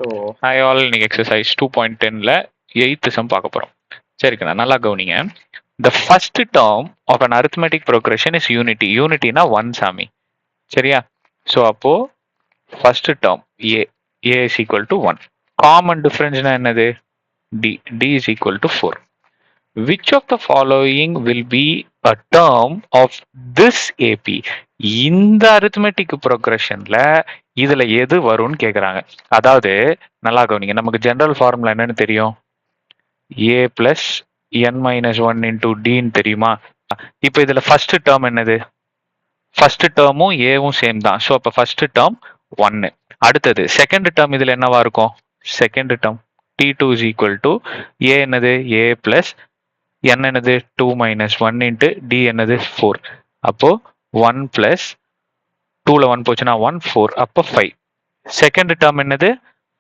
So hi all, இன்னைக்கு exercise 2.10ல 8th sum பார்க்க போகிறோம். சரிக்கண்ணா, நல்லா கவனிங்க. The first term of an arithmetic progression is unity. யூனிட்டினா 1 சாமி. சரியா? ஸோ அப்போ first term a is equal to 1. Common டிஃபரன்ஸ்னா என்னது? D is equal to 4. Which of the following will be a term of this AP? இந்த arithmetic ப்ரோக்ரஷன்ல இதுல எது வரும்னு கேக்குறாங்க. அதாவது நல்லா கவனிங்க, நமக்கு ஜெனரல் ஃபார்முலா என்னன்னு தெரியும்? a plus n minus one into டின்னு தெரியுமா? இப்போ இதுல ஃபர்ஸ்ட் டேர்ம் என்னது? ஃபர்ஸ்ட் டேர்மும் ஏவும் சேம் தான். ஸோ அப்போ ஃபர்ஸ்ட் டேர்ம் 1. அடுத்தது செகண்ட் டேர்ம் இதுல என்னவா இருக்கும்? Second term t2 is equal to a என்னது? a பிளஸ் n என்னது? 2 மைனஸ் 1 இன்ட்டு டி என்னது? 4. அப்போ 1 பிளஸ் 2ல 1 போச்சுன்னா 1, 4. அப்போ 5. செகண்ட் டேர்ம் என்னது?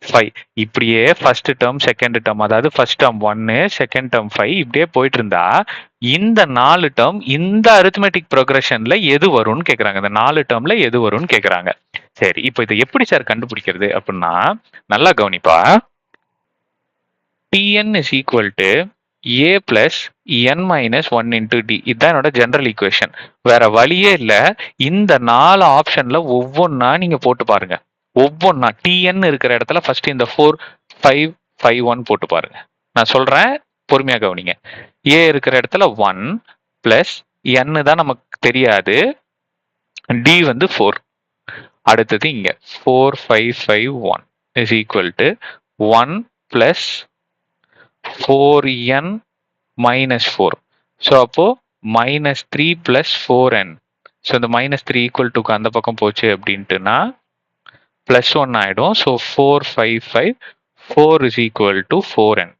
5. இப்படியே ஃபர்ஸ்ட் டேர்ம் செகண்ட் டேர்ம், அதாவது ஃபர்ஸ்ட் டேர்ம் 1 செகண்ட் டேர்ம் 5 இப்படியே போயிட்டு இருந்தா இந்த 4 டேர்ம் இந்த அரித்மெட்டிக் ப்ரோக்ரஷன்ல எது வரும்னு கேக்குறாங்க. இந்த 4 டேர்ம்ல எது வரும்னு கேக்குறாங்க. சரி, இப்போ இதை எப்படி சார் கண்டுபிடிக்கிறது அப்படின்னா நல்லா கவனிப்பா. tn is equal to a plus n minus 1 into d. இதுதான் என்னோட ஜெனரல் ஈக்குவேஷன். வேற வழியே இல்ல. இந்த 4 ஆப்ஷன்ல ஒவ்வொன்னா நீங்க போட்டு பாருங்க. ஒவ்வொன்னா tn இருக்கிற இடத்துல ஃபர்ஸ்ட் இந்த 4 5 5 1 போட்டு பாருங்க. நான் சொல்றேன், பொறுமையா கவனிங்க. a இருக்கிற இடத்துல 1 பிளஸ் n தான் நமக்கு தெரியாது, d வந்து 4. அடுத்தது இங்க 4 5 5 1 is equal to 1 plus 4n minus 4. So அப்போ மைனஸ் 3 பிளஸ் 4n. ஸோ இந்த மைனஸ் 3 ஈக்குவல் டுக்கு அந்த பக்கம் போச்சு அப்படின்ட்டுனா பிளஸ் 1 ஆயிடும். So 4 5 5 4 is equal to 4n.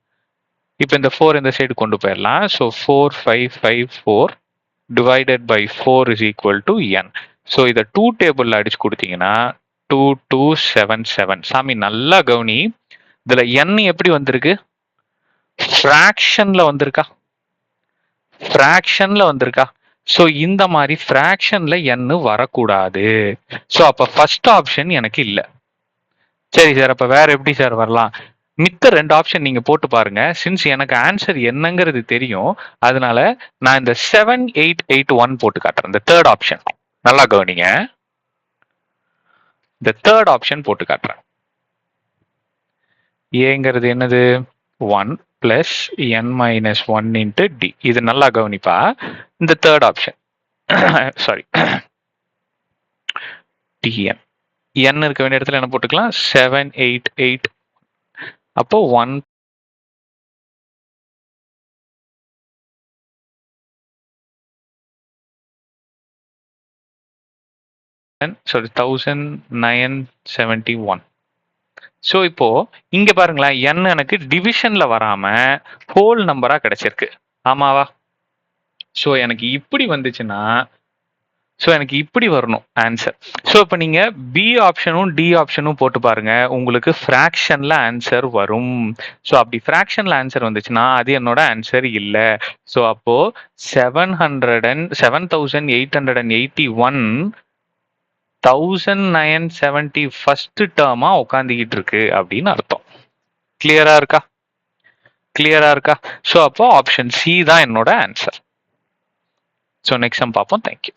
இப்போ இந்த 4 இந்த சைடு கொண்டு போயிடலாம். So 4 5 5 4 divided by 4 is equal to n. So இதை 2 டேபிள்ல அடிச்சு கொடுத்தீங்கன்னா 2 2 7 7. சாமி நல்லா கவனி, இதுல n எப்படி வந்திருக்கு? ஃப்ராக்ஷன்ல வந்திருக்கா? ஃப்ராக்ஷன்ல வந்திருக்கா? சோ இந்த மாதிரி ஃப்ராக்ஷன்ல n வரக்கூடாது. சோ அப்ப ஃபர்ஸ்ட் ஆப்ஷன் எனக்கு இல்ல. சரி சார், அப்ப வேற எப்படி சார் வரலாம்? மித்த 2 ஆப்ஷன் நீங்க போட்டு பாருங்க. சின்ஸ் எனக்கு ஆன்சர் என்னங்கிறது தெரியும், அதனால நான் இந்த 7 8 8 1 போட்டு காட்டுறேன். இந்த தேர்ட் ஆப்ஷன் நல்லா கவனிங்க. இந்த தேர்ட் ஆப்ஷன் போட்டு காட்டுறேன். ஏங்கிறது என்னது? 1 plus n minus 1 into d. இது நல்லா கவனிப்பா. இந்த third option sorry tn n இருக்க வேண்டிய இடத்துல என்ன போட்டுக்கலாம்? 7 8 8. அப்போ 1 sorry 1971. ஸோ இப்போ இங்க பாருங்களேன், n எனக்கு டிவிஷன்ல வராம ஹோல் நம்பரா கிடைச்சிருக்கு. ஆமாவா? ஸோ எனக்கு இப்படி வந்துச்சுன்னா, ஸோ எனக்கு இப்படி வரணும் ஆன்சர். ஸோ இப்போ நீங்க பி ஆப்ஷனும் டி ஆப்ஷனும் போட்டு பாருங்க, உங்களுக்கு ஃப்ராக்ஷன்ல ஆன்சர் வரும். ஸோ அப்படி ஃப்ராக்ஷன்ல ஆன்சர் வந்துச்சுன்னா அது என்னோட ஆன்சர் இல்லை. ஸோ அப்போ 7881 1970 ஃபர்ஸ்ட் டேர்மா உட்காந்துக்கிட்டு இருக்கு அப்படின்னு அர்த்தம். கிளியரா இருக்கா? கிளியரா இருக்கா? ஸோ அப்போ ஆப்ஷன் சி தான் என்னோட ஆன்சர். ஸோ நெக்ஸ்ட் டைம் பார்ப்போம். தேங்க்யூ.